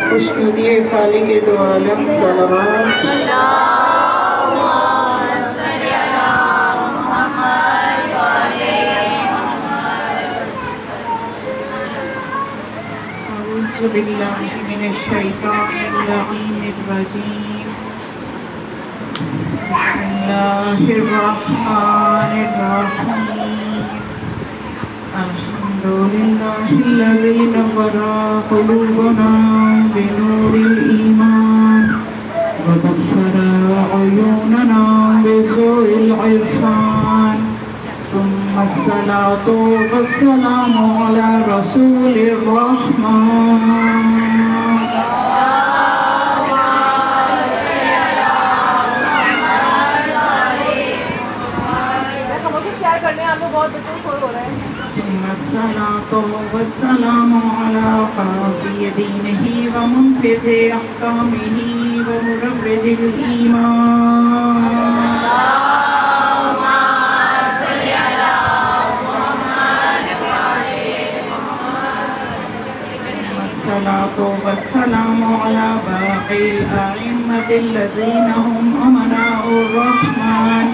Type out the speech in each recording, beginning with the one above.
خوشنودی خالق دو عالم صلوات اعوذ باللہ من الشیطان اللعین الرجیم بسم اللہ الرحمن الرحیم الحمد للہ الذی نور قلوبنا بنور الایمان وبصر عیوننا بضوء العرفان ثم الصلاة والسلام على رسول الرحمن ثم الصلاة والسلام على قاضي دينه ومنفذ أحكامه ومروج الإيمان الصلاة والسلام على باقي الأئمة الذين هم أمناء الرحمن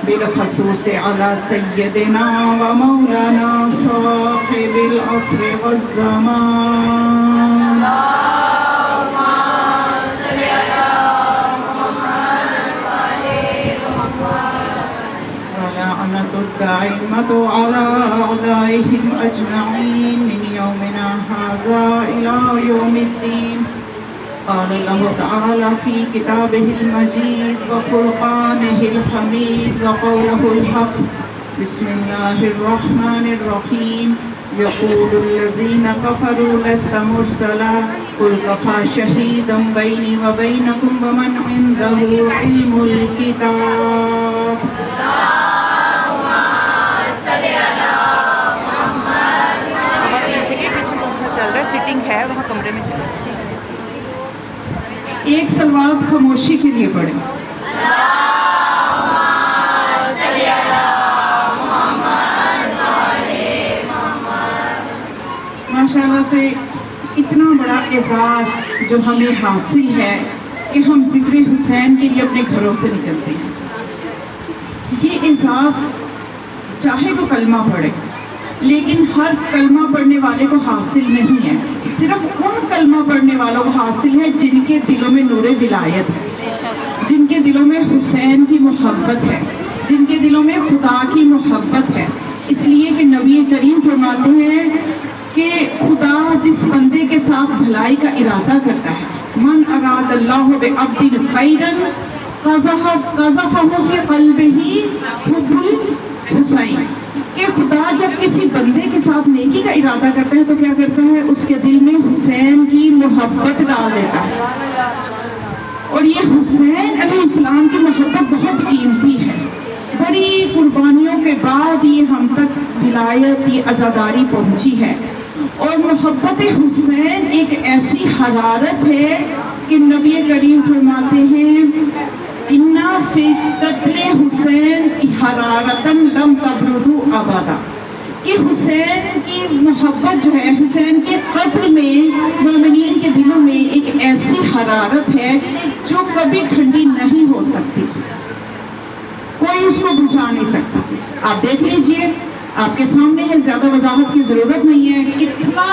بالخصوص على سيدنا ومولانا صاحب العصر والزمان ولعنة الدائمة على أعدائهم أجمعين من يومنا هذا إلى يوم الدين قال الله تعالى في كتابه المجيد وفرقانه الحميد وقوله الحق بسم الله الرحمن الرحيم يقول الذين كفروا لست مرسلا قل كفى شهيدا بيني وبينكم ومن عنده علم الكتاب سیٹنگ ہے وہاں کمرے میں چلے ایک سلوات خاموشی کے لیے پڑھیں ماشاءاللہ سے اتنا بڑا اعزاز جو ہمیں حاصل ہے کہ ہم ذکر حسین کے لیے اپنے گھروں سے نکلتے ہیں. یہ اعزاز چاہے وہ کلمہ پڑھے لیکن ہر کلمہ پڑھنے والے کو حاصل نہیں ہے، صرف ان کلمہ پڑھنے والوں کو حاصل ہے جن کے دلوں میں نور ولایت ہے، جن کے دلوں میں حسین کی محبت ہے، جن کے دلوں میں خدا کی محبت ہے. اس لیے کہ نبی کریم فرماتے ہیں کہ خدا جس بندے کے ساتھ بھلائی کا ارادہ کرتا ہے، من اراد اللہ بعبد خیرا قذفہ فی قلبہ حب الحسین، کہ خدا جب کسی بندے کے ساتھ نیکی کا ارادہ کرتا ہے تو کیا کرتا ہے، اس کے دل میں حسین کی محبت ڈال دیتا ہے. اور یہ حسین علیہ السلام کی محبت بہت قیمتی ہے. بڑی قربانیوں کے بعد یہ ہم تک ولایت، یہ عزاداری پہنچی ہے. اور محبت حسین ایک ایسی حرارت ہے کہ نبی کریم فرماتے ہیں اِنَّا فِي قَتْلِ حسین حَرَارَةً لَمْ تَبْرُدُ أَبَدًا، کہ حسین کی محبت جو ہے، حسین کے قتل میں مومنین کے دلوں میں ایک ایسی حرارت ہے جو کبھی ٹھنڈی نہیں ہو سکتی، کوئی اس کو بجھا نہیں سکتا. آپ دیکھ لیجئے، آپ کے سامنے ہے، زیادہ وضاحت کی ضرورت نہیں ہے. کتنا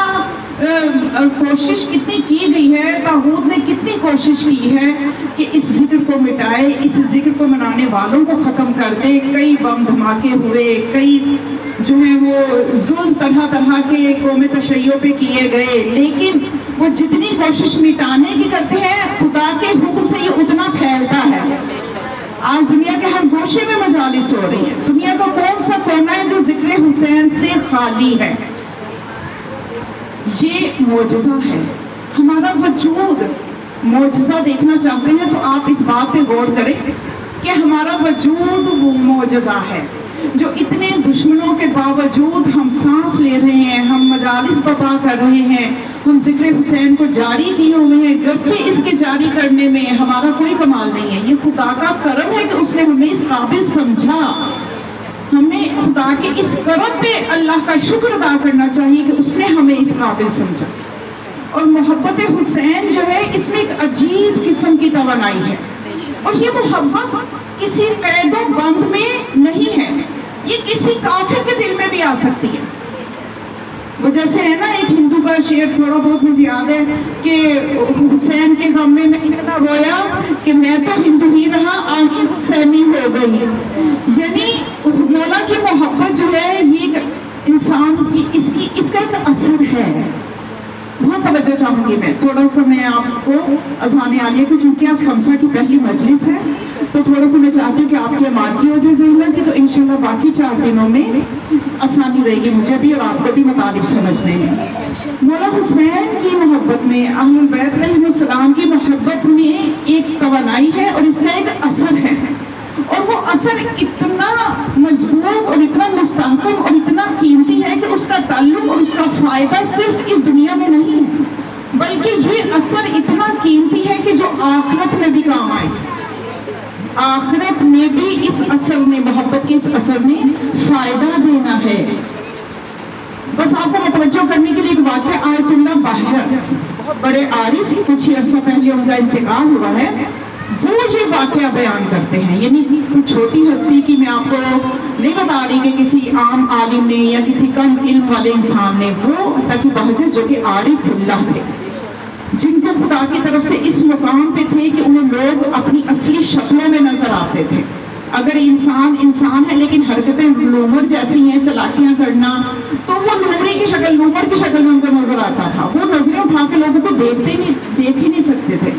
کوشش کتنی کی گئی ہے، طاغوت نے کتنی کوشش کی ہے کہ اس ذکر کو مٹائے، اس ذکر کو منانے والوں کو ختم کر دے. کئی بم دھماکے ہوئے، کئی جو ہیں وہ ظلم طرح طرح کے قوم تشیع پہ کیے گئے، لیکن وہ جتنی کوشش مٹانے کی کرتے ہیں خدا کے حکم سے یہ اتنا پھیلتا ہے. آج دنیا کے ہر گوشے میں مجالس ہو رہی ہیں. دنیا کا کون سا کونا ہے جو ذکر حسین سے خالی ہے؟ یہ معجزہ ہے. ہمارا وجود معجزہ دیکھنا چاہتے ہیں تو آپ اس بات پہ غور کریں کہ ہمارا وجود وہ معجزہ ہے جو اتنے دشمنوں کے باوجود ہم سانس لے رہے ہیں، ہم مجالس برپا کر رہے ہیں، ہم ذکر حسین کو جاری کیے ہوئے ہیں، گرچہ اس کے جاری کرنے میں ہمارا کوئی کمال نہیں ہے. یہ خدا کا کرم ہے کہ اس نے ہمیں اس قابل سمجھا. ہمیں خدا کے اس کرم پہ اللہ کا شکر ادا کرنا چاہیے کہ اس نے ہمیں اس قابل سمجھا. اور محبت حسین جو ہے اس میں ایک عجیب قسم کی توانائی ہے، اور یہ محبت کسی قید و بند میں نہیں ہے، یہ کسی کافر کے دل میں بھی آ سکتی ہے۔ وہ جیسے ہے نا ایک ہندو کا شعر، تھوڑا بہت مجھے یاد ہے کہ حسین کے غم میں اتنا رویا کہ میں تو ہندو ہی رہا، آنکھیں حسینی ہو گئی۔ یعنی مولا کی محبت جو ہے یہ انسان کی اس کا ایک اثر ہے۔ وہاں توجہ چاہوں گی میں تھوڑا سا، میں آپ کو اذان عالیہ کی، چونکہ آج خمسہ کی پہلی مجلس ہے تو تھوڑا سا میں چاہتی ہوں کہ آپ کی امادگی ہو جائے ذہن کی، تو انشاءاللہ باقی 4 دنوں میں آسانی رہے گی مجھے بھی اور آپ کو بھی مطالب سمجھنے میں۔ مولا حسین کی محبت میں، اہل البیت علیہ السلام کی محبت میں ایک توانائی ہے اور اس کا ایک اثر ہے، اور وہ اثر اتنا مضبوط اور اتنا مستحکم اور اتنا قیمتی ہے کہ اس کا تعلق اور اس کا فائدہ صرف اس دنیا میں نہیں ہے، بلکہ یہ اثر اتنا قیمتی ہے کہ جو آخرت میں بھی کام آئے، آخرت میں بھی اس اثر نے، محبت کے اس اثر نے فائدہ دینا ہے۔ بس آپ کو متوجہ کرنے کے لیے ایک واقعہ، آیت اللہ بہجت بہت بڑے عارف، کچھ ہی عرصہ پہلے ان کا انتقال ہوا ہے، وہ یہ واقعہ بیان کرتے ہیں۔ یعنی چھوٹی ہستی کی میں آپ کو نہیں بتا رہی کہ کسی عام عالم نے یا کسی کم علم والے انسان نے، وہ تقی بہجت جو کہ عارف اللہ تھے، جن کو خدا کی طرف سے اس مقام پہ تھے کہ انہیں لوگ اپنی اصلی شکلوں میں نظر آتے تھے۔ اگر انسان ہے لیکن حرکتیں لومر جیسی ہیں، چلاکیاں کرنا، تو وہ لومڑی کی شکل، لومر کی شکل میں ان کو نظر آتا تھا۔ وہ نظریں اٹھا کے لوگوں کو دیکھ ہی نہیں سکتے تھے،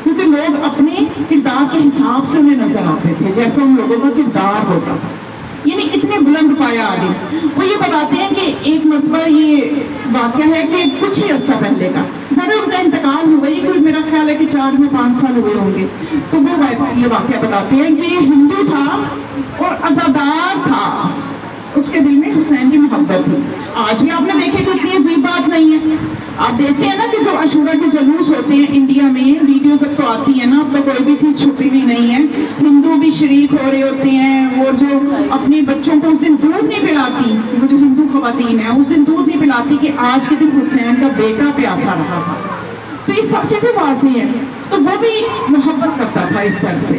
کیونکہ لوگ اپنے کردار کے حساب سے انہیں نظر آتے تھے، جیسا ان لوگوں کا کردار ہوتا تھا۔ یعنی اتنے بلند پایا عالم۔ وہ یہ بتاتے ہیں کہ ایک مرتبہ یہ واقعہ ہے کہ کچھ ہی عرصہ پہلے کا، ذرا ان کا انتقال ہوا ہی کوئی، میرا خیال ہے کہ 4 یا 5 سال ہوئے ہوں گے، تو وہ یہ واقعہ بتاتے ہیں کہ ہندو تھا اور عزادار تھا، اس کے دل میں حسین کی محبت تھی۔ آج بھی آپ نے دیکھے کہ اتنی عجیب بات نہیں ہے، آپ دیکھتے ہیں نا کہ جب عاشورہ کے جلوس ہوتے ہیں انڈیا میں، ویڈیوز اب تو آتی ہے نا، اب تو کوئی بھی چیز چھپی بھی نہیں ہے، ہندو بھی شریک ہو رہے ہوتے ہیں، وہ جو اپنے بچوں کو اس دن دودھ نہیں پلاتی، وہ جو ہندو خواتین ہیں اس دن دودھ نہیں پلاتی کہ آج کے دن حسین کا بیٹا پیاسا رہا تھا۔ تو یہ سب چیزیں واضح ہیں۔ تو وہ بھی محبت کرتا تھا اس طرح سے،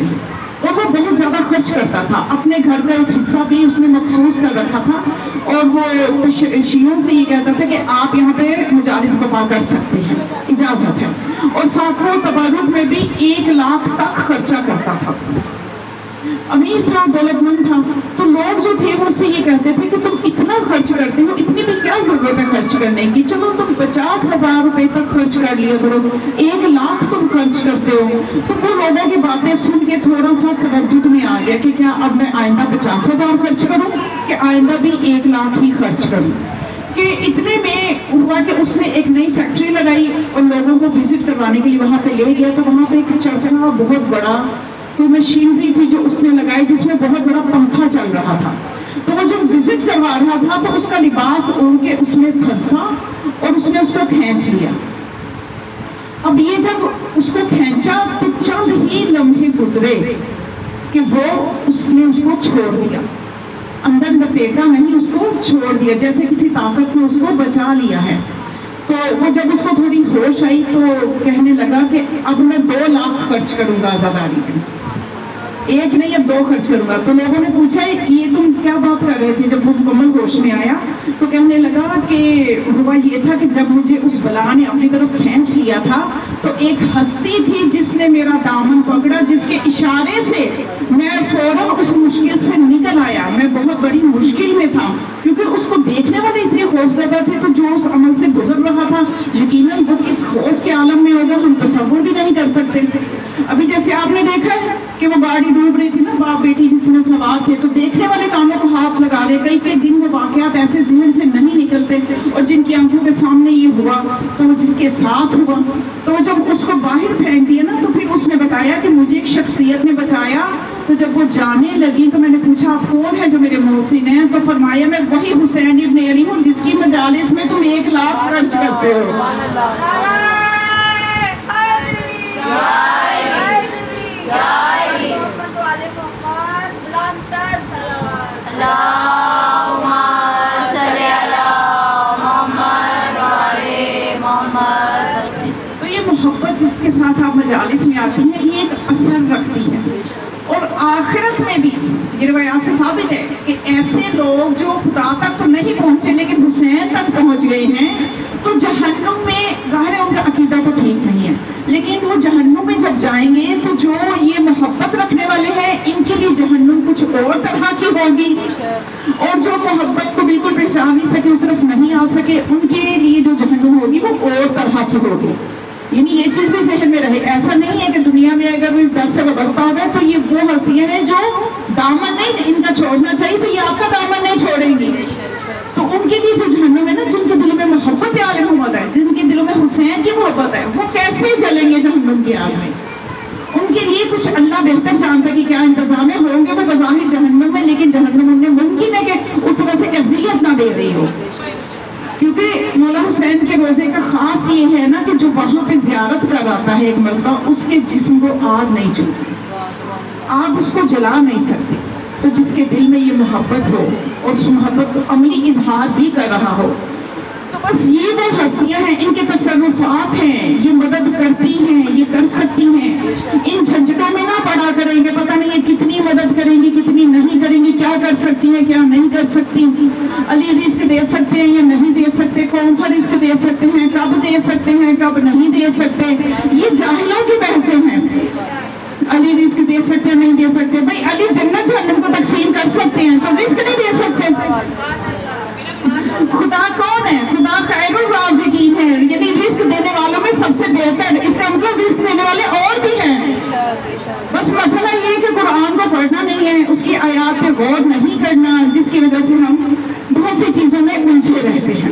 اور وہ بہت زیادہ خرچ کرتا تھا، اپنے گھر کا ایک حصہ بھی اس نے مخصوص کر رکھا تھا، اور وہ شیعوں سے یہ کہتا تھا کہ آپ یہاں پہ مجالس برپا کر سکتے ہیں، اجازت ہے، اور ساتھ وہ تبرک میں بھی 1 لاکھ تک خرچہ کرتا تھا۔ امیر تھا، دولت مند تھا، تو لوگ جو تھے وہ اس سے یہ کہتے تھے کہ تم اتنا خرچ کرتے ہو، اتنی بھی کیا ضرورت ہے خرچ کرنے کی، چلو تم 50,000 روپے تک خرچ کر لیا کرو، 1 لاکھ تم خرچ کرتے ہو۔ تو وہ لوگوں کی باتیں سن کے تھوڑا سا تردد میں آ گیا کہ کیا اب میں آئندہ 50,000 خرچ کروں کہ آئندہ بھی 1 لاکھ ہی خرچ کروں۔ کہ اتنے میں ہوا کہ اس نے ایک نئی فیکٹری لگائی اور لوگوں کو وزٹ کروانے کے لیے وہاں پہ لے گیا، تو وہاں پہ ایک چرخا بہت بڑا کوئی مشینری تھی جو اس نے لگائی، جس میں بہت بڑا پنکھا چل رہا تھا۔ تو وہ جب وزٹ کروا رہا تھا تو اس کا لباس اڑ کے اس میں پھنسا اور اس نے اس کو کھینچ لیا۔ اب یہ جب اس کو کھینچا تو چند ہی لمحے گزرے کہ اس نے اس کو چھوڑ دیا، اندر لپیٹا نہیں، اس کو چھوڑ دیا، جیسے کسی طاقت نے اس کو بچا لیا ہے۔ تو وہ جب اس کو تھوڑی ہوش آئی تو کہنے لگا کہ اب میں 2 لاکھ خرچ کروں گا آزاداری میں، 1 نہیں اب 2 خرچ کروں گا۔ تو لوگوں نے پوچھا یہ تم کیا بات کر رہے تھے؟ جب وہ مکمل ہوش میں آیا تو کہنے لگا کہ ہوا یہ تھا کہ جب مجھے اس بلا نے اپنی طرف کھینچ لیا تھا تو ایک ہستی تھی جس نے میرا دامن پکڑا، جس کے اشارے سے میں فوراً اس مشکل سے نکل آیا۔ میں بہت بڑی مشکل میں تھا کیونکہ اس کو دیکھنے والے اتنے خوفزدہ تھے، تو جو اس عمل سے گزر رہا تھا یقیناً وہ کس خوف کے عالم میں ہوگا ہم تصور بھی نہیں کر سکتے۔ ابھی جیسے آپ نے دیکھا ہے کہ وہ گاڑی ڈوب رہی تھی نا، باپ بیٹی جس میں سوار تھے، تو دیکھنے والے کانوں کو ہاتھ لگا رہے، کئی دن وہ واقعات ایسے ذہن سے نہیں نکلتے، اور جن کی آنکھوں کے سامنے یہ ہوا تو وہ جس کے ساتھ ہوا، تو وہ جب اس کو باہر پھینک دیا نا، تو پھر اس نے بتایا کہ مجھے ایک شخصیت نے بچایا۔ تو جب وہ جانے لگی تو میں نے پوچھا آپ کون ہے جو میرے محسن ہیں؟ تو فرمایا میں وہی حسین ابن علی ہوں جس کی مجالس میں تم 1 لاکھ خرچ کرتے ہو۔ محبت جس کے ساتھ آپ مجالس میں آتی ہیں یہ ایک اثر رکھتی ہے. اور آخرت میں بھی یہ روایات سے ثابت ہے کہ ایسے لوگ جو خدا تک تو نہیں پہنچے لیکن حسین تک پہنچ گئے ہیں تو جہنم میں ظاہر ہے ان کا عقیدہ تو ٹھیک نہیں ہے لیکن وہ جہنم میں جب جائیں گے تو جو یہ محبت رکھنے والے ہیں ان کے لیے جہنم کچھ اور طرح کی ہوگی اور جو محبت کو بالکل پہچان نہیں سکے اس طرف نہیں آ سکے ان کے لیے جو جہنم ہوگی وہ اور طرح کی ہوگی. یعنی یہ چیز بھی ذہن میں رہے. ایسا نہیں ہے کہ دنیا میں اگر اس درد سے وابستہ ہو گئے تو یہ وہ ہستیاں ہیں جو دامن نہیں ان کا چھوڑنا چاہیے تو یہ آپ کا دامن نہیں چھوڑیں گی. تو ان کے لیے جو جہنم ہے نا جن کے دلوں میں محبت عالم محمد ہے جن کے دلوں میں حسین کی محبت ہے وہ کیسے جلیں گے جہنم کی آگ میں. ان کے لیے کچھ اللہ بہتر جانتا ہے کہ کیا انتظام ہوں گے وہ بظاہر جہنم میں لیکن جہنم انہیں ممکن ہے کہ اس طرح سے اذیت نہ دے رہی ہو. کیونکہ مولا حسین کے روزے کا خاص یہ ہے نا کہ جو وہاں پہ زیارت کر آتا ہے ایک مرتبہ اس کے جسم کو آگ نہیں چھوتی, آگ اس کو جلا نہیں سکتی. تو جس کے دل میں یہ محبت ہو اور اس محبت کو عملی اظہار بھی کر رہا ہو تو بس یہ وہ ہستیاں ہیں ان کے تصرفات ہیں یہ مدد کرتی ہیں یہ کر سکتی ہیں. ان جھنجھٹوں میں نہ پڑا کریں گے پتہ نہیں یہ کتنی مدد کریں گی کتنی نہیں کریں گی کیا کر سکتی ہیں کیا نہیں کر سکتی. علی رزق دے سکتے ہیں یا نہیں دے سکتے کون سا رزق دے سکتے ہیں کب دے سکتے ہیں کب نہیں دے سکتے یہ جاہلوں کی بحثیں ہیں. علی رزق دے سکتے ہیں نہیں دے سکتے. بھائی علی جنت جہنم کو تقسیم کر سکتے ہیں تو رزق نہیں دے سکتے. خدا کون ہے؟ خدا خیر الرازقین ہے یعنی رزق دینے والوں میں سب سے بہتر. اس کا مطلب رزق دینے والے اور بھی ہیں. بس مسئلہ یہ کہ قرآن کو پڑھنا نہیں ہے اس کی آیات پہ غور نہیں کرنا جس کی وجہ سے ہم بہت سی چیزوں میں الجھے رہتے ہیں.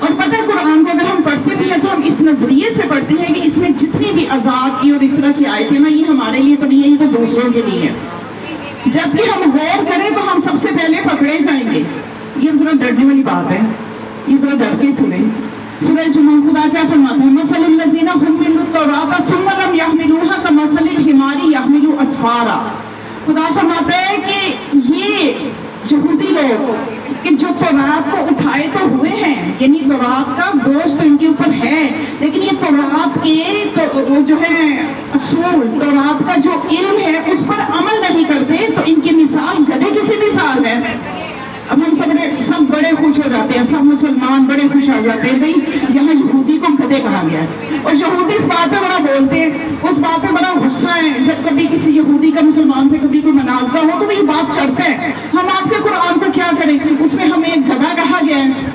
اور پتہ ہے قرآن کو اگر ہم پڑھتے بھی ہیں تو ہم اس نظریے سے پڑھتے ہیں کہ اس میں جتنی بھی عذاب کی اور اس طرح کی آیتیں نا یہ ہمارے لیے تو نہیں ہے یہ تو دوسروں کے لیے ہے. جبکہ ہم غور کریں تو ہم سب سے پہلے پکڑے جائیں گے. یہ ذرا ڈرنے والی بات ہے یہ ذرا ڈر کے سنیں. سورہ جمعہ خدا کیا فرماتا ہے مثل الذین حملوا التوراۃ ثم لم يحملوها كمثل الحمار يحمل اسفارا. خدا فرماتا ہے کہ یہ یہودی لوگ کہ جو تورات کو اٹھائے تو ہوئے ہیں یعنی تورات کا بوجھ تو ان کے اوپر ہے لیکن یہ تورات کے جو ہے اصول تورات کا جو علم ہے اس پر عمل نہیں کرتے تو ان کی مثال گدھے کی سی مثال ہے. اب ہم سب بڑے خوش ہو جاتے ہیں سب مسلمان بڑے خوش ہو جاتے ہیں بھائی یہاں یہودی کو گدھے کہا گیا ہے اور یہودی اس بات پہ بڑا بولتے ہیں اس بات پہ بڑا غصہ ہے جب کبھی کسی یہودی کا مسلمان سے کبھی کوئی مناظرہ ہو تو وہ یہ بات کرتے ہیں ہم آپ کے قرآن کو کیا کریں اس میں ہمیں ایک گدھا کہا گیا ہے.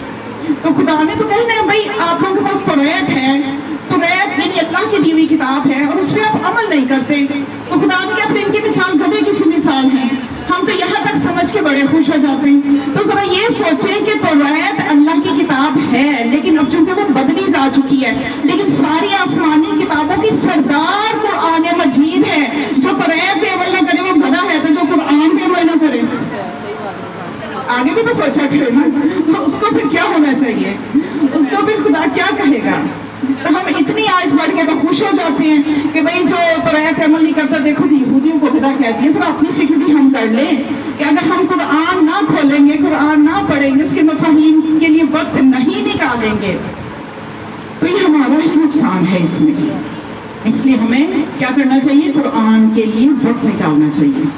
تو خدا نے تو کہنا ہے بھائی آپ لوگوں کے پاس توریت ہے توریت یعنی اللہ کی دی ہوئی کتاب ہے اور اس پہ آپ عمل نہیں کرتے تو خدا نے کہا پھر ان کی مثال گدھے کی سی مثال ہے. ہم تو یہاں تک سمجھ کے بڑے خوش ہو جاتے ہیں. تو ذرا یہ سوچیں کہ توریت اللہ کی کتاب ہے لیکن اب چونکہ وہ بدلی جا چکی ہے لیکن ساری آسمانی کتابوں کی سردار قرآن مجید ہے. جو توریت پہ عمل نہ کرے وہ گدھا ہے تو جو قرآن پہ عمل نہ کرے آگے بھی تو سوچا کرے نا تو اس کو پھر کیا ہونا چاہیے اس کو پھر خدا کیا کہے گا. تو ہم اتنی آیت پڑھ کے تو خوش ہو جاتے ہیں کہ بھائی جو توریت پہ عمل نہیں کرتا دیکھو جی یہودیوں کو خدا کہتی ہے. تو اپنی فکر بھی ہم کر لیں کہ اگر ہم قرآن نہ کھولیں گے قرآن نہ پڑھیں گے اس کے مفاہیم کے لیے وقت نہیں نکالیں گے تو یہ ہمارا ہی نقصان ہے اس میں. اس لیے ہمیں کیا کرنا چاہیے قرآن کے لیے وقت نکالنا چاہیے.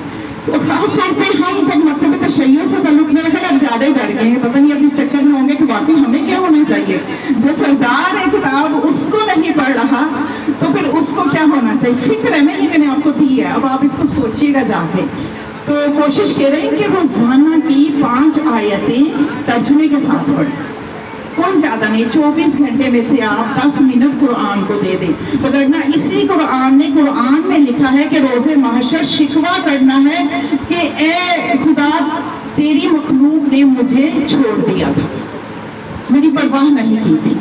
اور خاص طور پہ ہم جب مکتب تشیع سے تعلق میں رکھا اب زیادہ ہی ڈر گئے ہیں پتہ نہیں اب اس چکر میں ہوں گے کہ واقعی ہمیں کیا ہونا چاہیے. جو سردار ہے کتاب اس کو نہیں پڑھ رہا تو پھر اس کو کیا ہونا چاہیے. فکر ہے نا یہ میں نے آپ کو دی ہے اب آپ اس کو سوچیے گا جا کے. تو کوشش کریں کہ روزانہ کی 5 آیتیں ترجمے کے ساتھ پڑھیں. کوئی زیادہ نہیں 24 گھنٹے میں سے آپ 10 منٹ قرآن کو دے دیں. وگرنہ اسی قرآن میں لکھا ہے کہ روز محشر شکوہ کرنا ہے کہ اے خدا تیری مخلوق نے مجھے چھوڑ دیا تھا میری پرواہ نہیں کی تھی.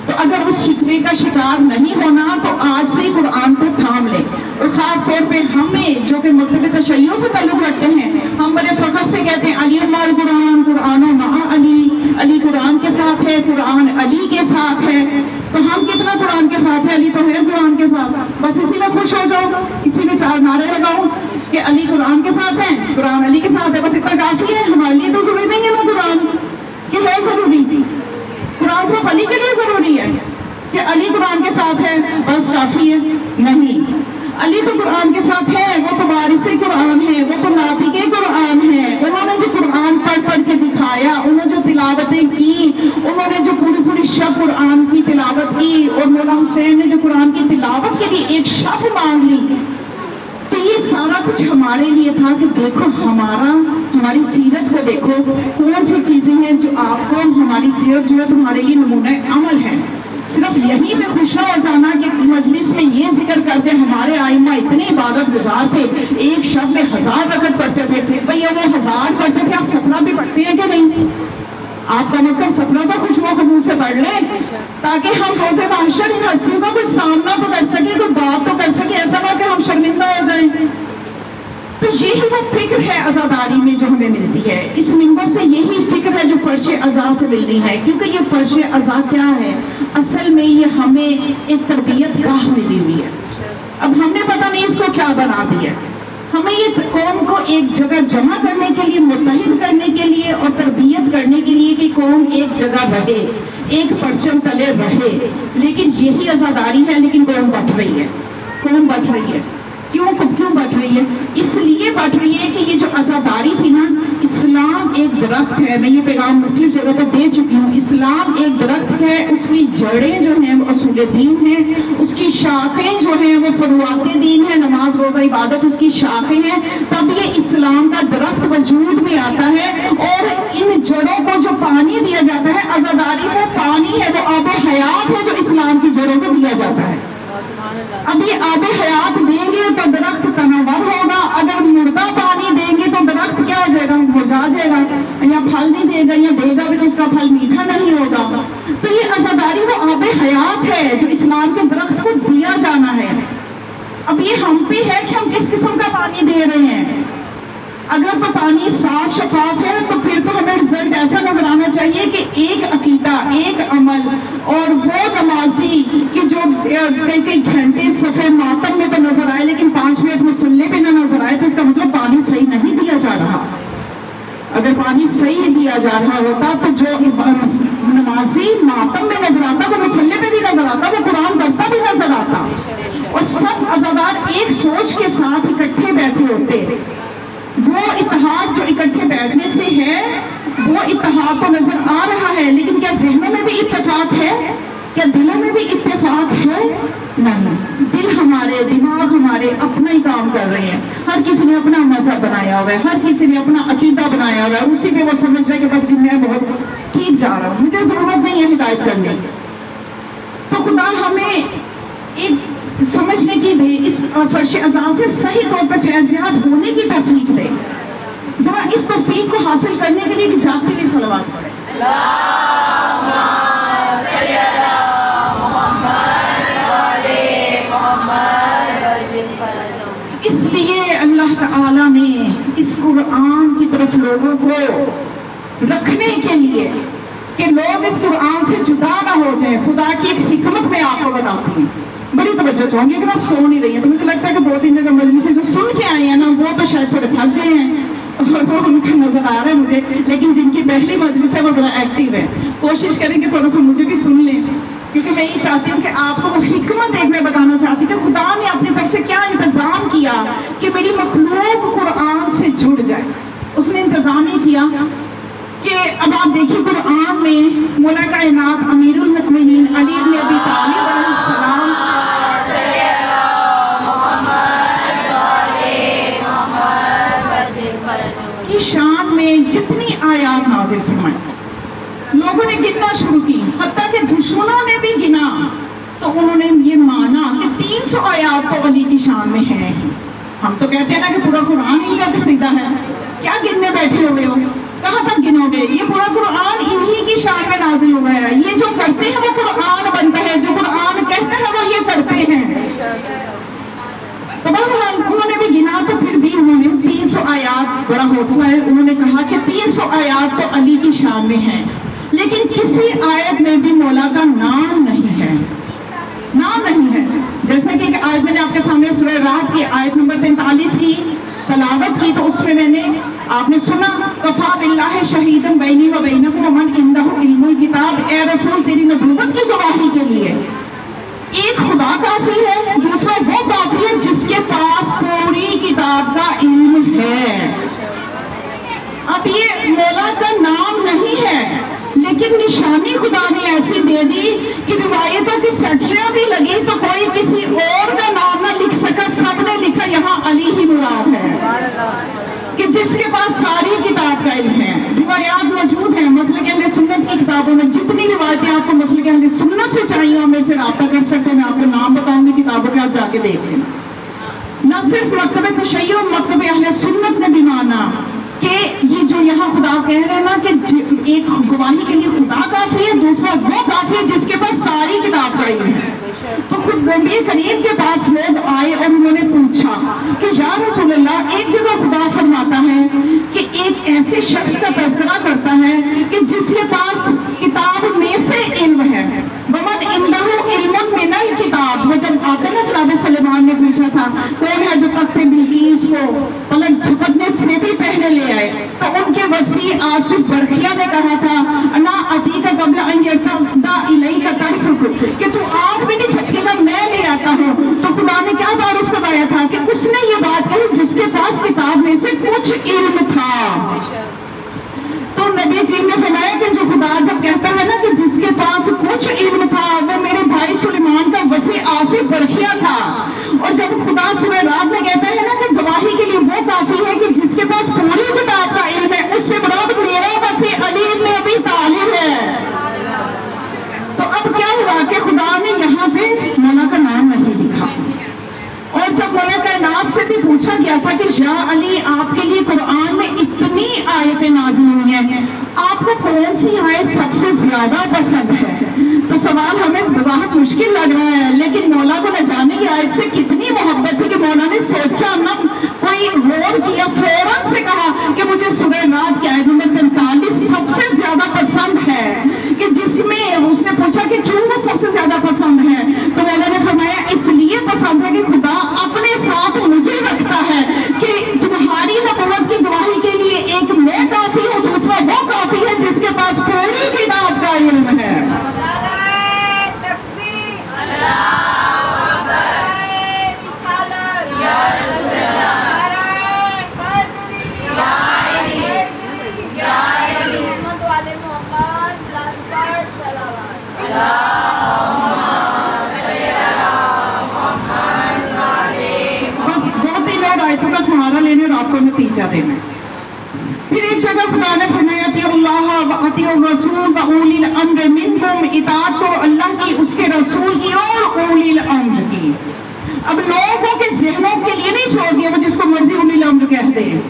تو اگر اس شکوے کا شکار نہیں ہونا تو آج سے قرآن کو تھام لیں. اور خاص طور پہ ہمیں جو کہ مختلف تشیع سے تعلق رکھتے ہیں ہم بڑے فخر سے کہتے ہیں علی مع قرآن قرآن مع علی. علی قرآن کے ساتھ ہے قرآن علی کے ساتھ ہے. تو ہم کتنا قرآن کے ساتھ ہے علی تو ہے قرآن کے ساتھ. بس اسی میں خوش ہو جاؤ اسی میں 4 نعرے لگاؤ کہ علی قرآن کے ساتھ ہے قرآن علی کے ساتھ ہے. بس اتنا کافی ہے. ہمارے لیے تو ضروری نہیں ہے نا قرآن کہ ہے ضروری. قرآن صرف علی کے لیے ضروری ہے کہ علی قرآن کے ساتھ ہے بس کافی ہے؟ نہیں، علی تو قرآن کے ساتھ ہے، وہ تو وارث قرآن ہے، وہ تو ناطق قرآن ہے، انہوں نے جو قرآن پڑھ کے دکھایا، انہوں نے جو تلاوتیں کی، انہوں نے جو پوری شب قرآن کی تلاوت کی، اور مولا حسین نے جو قرآن کی تلاوت کے لیے ایک شب مانگ لی، تو یہ سارا کچھ ہمارے لیے تھا کہ دیکھو ہماری سیرت کو دیکھو، کون سی چیزیں ہیں جو آپ کو، ہماری سیرت جو ہے تمہارے لیے نمونہ عمل ہے۔ صرف یہیں پہ خوش نہ ہو جانا کہ مجلس میں یہ ذکر کرتے ہمارے آئمہ اتنے عبادت گزار تھے، ایک شب میں 1000 رکعت پڑھتے تھے، بھئی وہ 1000 پڑھتے تھے، آپ 17 بھی پڑھتے ہیں کہ نہیں؟ آپ کم از کم 17 تو خوشبو قبول سے پڑھ لیں، تاکہ ہم روز محشر ان ہستیوں کا کوئی سامنا تو کر سکے، کوئی بات تو کر سکے، ایسا نہ کہ ہم شرمندہ ہو جائیں۔ تو یہی وہ فکر ہے عزاداری میں جو ہمیں ملتی ہے، اس منبر سے یہی فکر ہے جو فرش عزا سے ملنی ہے، کیونکہ یہ فرش عزا کیا ہے؟ اصل میں یہ ہمیں ایک تربیت گاہ ملی ہوئی ہے۔ اب ہم نے پتہ نہیں اس کو کیا بنا دیا، ہمیں یہ قوم کو ایک جگہ جمع کرنے کے لیے، متحد کرنے کے لیے اور تربیت کرنے کے لیے کہ قوم ایک جگہ رہے، ایک پرچم تلے رہے، لیکن یہی عزاداری ہے، لیکن قوم بٹ رہی ہے۔ قوم بٹ رہی ہے، کیوں بٹ رہی ہے؟ اس لیے بٹ رہی ہے کہ یہ جو عزاداری تھی نا، اسلام ایک درخت ہے، میں یہ پیغام مختلف جگہ پر دے چکی ہوں، اسلام ایک درخت ہے، اس کی جڑیں جو ہیں وہ اصول دین ہیں، اس کی شاخیں جو ہیں وہ فروعات دین ہیں، نماز روزہ عبادت اس کی شاخیں ہیں، تب یہ اسلام کا درخت وجود میں آتا ہے۔ اور ان جڑوں کو جو پانی دیا جاتا ہے، عزاداری میں پانی ہے، وہ آب حیات ہے جو اسلام کی جڑوں کو دیا جاتا ہے۔ اب یہ آب حیات دیں گے تو درخت تناور ہوگا، اگر مردہ پانی دیں گے تو درخت کیا ہو جائے گا؟ مرجھا جائے گا، یا پھل نہیں دے گا، یا دے گا بھی تو اس کا پھل میٹھا نہیں ہوگا۔ تو یہ عزاداری وہ آب حیات ہے جو اسلام کے درخت کو دیا جانا ہے۔ اب یہ ہم پہ ہے کہ ہم کس قسم کا پانی دے رہے ہیں۔ اگر تو پانی صاف شفاف ہے تو پھر تو ہمیں رزلٹ ایسا نظر آنا چاہیے کہ ایک عقیدہ، ایک عمل، اور وہ نمازی کہ جو کئی گھنٹے صفحے ماتم میں تو نظر آئے لیکن 5 منٹ مصلی پہ نہ نظر آئے، تو اس کا مطلب پانی صحیح نہیں دیا جا رہا۔ اگر پانی صحیح دیا جا رہا ہوتا تو جو نمازی ماتم میں نظر آتا وہ مصلی پہ بھی نظر آتا، وہ قرآن پڑھتا بھی نظر آتا، اور سب عزادار ایک سوچ کے ساتھ اکٹھے بیٹھے ہوتے۔ وہ اتحاد جو اکٹھے بیٹھنے سے ہے، وہ اتحاد تو نظر آ رہا ہے، لیکن کیا ذہنوں میں بھی اتفاق ہے؟ کیا دلوں میں بھی اتفاق ہے؟ نہیں، دل ہمارے، دماغ ہمارے اپنا ہی کام کر رہے ہیں، ہر کسی نے اپنا مذہب بنایا ہوا ہے، ہر کسی نے اپنا عقیدہ بنایا ہوا ہے، اسی پہ وہ سمجھ رہے کہ بس میں بہت ٹھیک جا رہا ہوں، مجھے ضرورت نہیں ہے ہدایت کرنے۔ تو خدا ہمیں ایک سمجھنے کی دے، اس فرش عزا سے صحیح طور پہ فیضیاب ہونے کی توفیق دے۔ ذرا اس توفیق کو حاصل کرنے کے لیے جاگتی ہوئی صلوات پڑھیں۔ اس لیے اللہ تعالیٰ نے اس قرآن کی طرف لوگوں کو رکھنے کے لیے کہ لوگ اس قرآن سے جدا نہ ہو جائیں، خدا کی ایک حکمت میں آپ کو بتاتی ہوں، بڑی توجہ چاہوں گی۔ اگر آپ سو نہیں رہی ہیں تو مجھے لگتا ہے کہ 2-3 جگہ مجلس سے جو سن کے آئے ہیں نا، وہ تو شاید تھوڑے تھک گئے ہیں اور وہ ان کا نظر آ رہا ہے مجھے، لیکن جن کی پہلی مجلس ہے وہ ذرا ایکٹیو ہے، کوشش کریں کہ تھوڑا سا مجھے بھی سن لیں، کیونکہ میں یہ چاہتی ہوں کہ آپ کو وہ حکمت ایک میں بتانا چاہتی ہوں کہ خدا نے اپنی طرف سے کیا انتظام کیا کہ میری مخلوق قرآن سے جڑ جائے۔ اس نے انتظام یہ کیا کہ اب آپ دیکھیں قرآن میں مولا کائنات امیر المؤمنین علی بن ابی طالب علیہ السلام کی شان میں جتنی آیات نازل فرمائیں، لوگوں نے گننا شروع کی، حتیٰ کہ دشمنوں نے بھی گنا، تو انہوں نے یہ مانا کہ 300 آیات تو علی کی شان میں ہیں۔ ہم تو کہتے ہیں نا کہ پورا قرآن ہی کا سیدھا ہے، کیا گننے بیٹھے ہوئے ہو، کہاں تک گنو گے؟ یہ پورا قرآن انہی کی شان میں نازل ہوا ہے، یہ جو کرتے ہیں وہ قرآن بنتا ہے، جو قرآن کہتے ہیں وہ یہ کرتے ہیں۔ تو بہرحال انہوں نے بھی گنا، تو پھر بھی انہوں نے 300 آیات، بڑا حوصلہ ہے، انہوں نے کہا کہ 300 آیات تو علی کی شان میں ہیں، لیکن کسی آیت میں بھی مولا کا نام نہیں ہے، نام نہیں ہے۔ جیسا کہ آیت میں نے آپ کے سامنے سورہ رعد کی آیت نمبر 43 کی تلاوت کی، تو اس میں میں نے آپ نے سنا کفا باللہ شہیدن بینی و بینکم ومن عندہ علم الکتاب، اے رسول تیری نبوت کی گواہی کے لیے کافی ہے جس کے پاس پوری کتاب کا علم ہے۔ اب یہ مولا کا نام نہیں ہے، لیکن نشانی خدا نے ایسی دے دی کہ روایتوں کی فیکٹریاں بھی لگی تو کوئی کسی اور کا نام نہ لکھ سکا، سب نے لکھا یہاں علی ہی مراد ہے، کہ جس کے پاس ساری کتاب کا علم ہے۔ روایات موجود ہیں مسلک اہل سنت کی کتابوں میں، جتنی روایتیں آپ کو مسلک اہل سنت سے چاہیے ہم سے رابطہ کر سکتے ہیں، میں آپ کو نام بتاؤں گی، کتابوں کے آپ جا کے دیکھ لینا۔ نہ صرف مکتب تشیع، مکتب اہل سنت نے بھی مانا کہ یہ جو یہاں خدا کہہ رہے ہیں نا کہ ایک گواہی کے لیے خدا کافی ہے، دوسرا وہ کافی ہے جس کے پاس ساری کتاب کا علم ہے۔ تو خود نبی کریم کے پاس لوگ آئے اور انہوں نے پوچھا کہ یا رسول اللہ، ایک جگہ خدا فرماتا ہے کہ ایک ایسے شخص کا تذکرہ کرتا ہے کہ جس کے پاس کتاب میں سے علم ہے، وَمَنْ عِنْدَهُ عِلْمٌ مِّنَ الْكِتَابِ۔ وہ جب آتے نا جناب سلیمان نے پوچھا تھا کون ہے جو تخت بلقیس کو پلک جھپکنے سے بھی پہلے لے آئے، تو ان کے وسیع آصف برقیہ نے کہا تھا انا اتیک قبل ان یرتد الیک طرفک، کہ تو آپ بھی نہیں جھپکے گا، میں لے آتا ہوں۔ تو خدا نے کیا تعارف کروایا تھا کہ اس نے یہ بات کہی جس کے پاس کتاب میں سے کچھ علم تھا۔ تو نبی کریم نے فرمایا کہ جو خدا جب کہتا ہے نا کہ جس کے پاس کچھ علم تھا، وہ میرے بھائی سلیمان کا وسیع آصف برقیہ تھا۔ اور جب خدا سورہ رات میں کہتا ہے نا کہ گواہی کے لیے وہ کافی ہے کہ جس کے پاس پوری کتاب کا علم ہے، اس سے مراد میرا وسیع علی ابن ابی طالب ہے۔ تو اب کیا ہوا کہ خدا نے یہاں پہ مولا کا نام نہیں لکھا، اور جب مولا کائنات سے بھی پوچھا گیا تھا کہ یا علی، آپ کے لیے قرآن میں اتنی آیتیں نازل ہوئی ہیں، آپ کو کون سی آیت سب سے زیادہ پسند ہے؟ تو سوال ہمیں بظاہر مشکل لگ رہا ہے، لیکن مولا کو نہ جانے کی آیت سے کتنی محبت تھی کہ مولا نے سوچا نہ کوئی غور کیا، فوراً سے کہا کہ مجھے سورہ رات کی آیت نمبر 43 سب سے زیادہ پسند ہے، کہ جس میں اس نے پوچھا کہ کیوں وہ سب سے زیادہ پسند ہے، تو مولا نے فرمایا اس لیے پسند ہے کہ خدا اپنے ساتھ مجھے رکھتا ہے کہ تمہاری نبوت کی گواہی کے لیے ایک میں کافی ہوں، دوسرا وہ کافی ہے جس کے پاس پوری کتاب کا علم ہے۔ سہارا لینے اور آپ کو نتیجہ دینا۔ پھر ایک جگہ خدا نے فرمایا اطیعوا اللہ واطیعوا الرسول واولی الامر منکم، اطاعت کرو اللہ کی، اس کے رسول کی اور اولی الامر کی۔ اب لوگوں کے ذہنوں کے لیے نہیں چھوڑ دیا، وہ جس کو مرضی اولی الامر کہتے ہیں،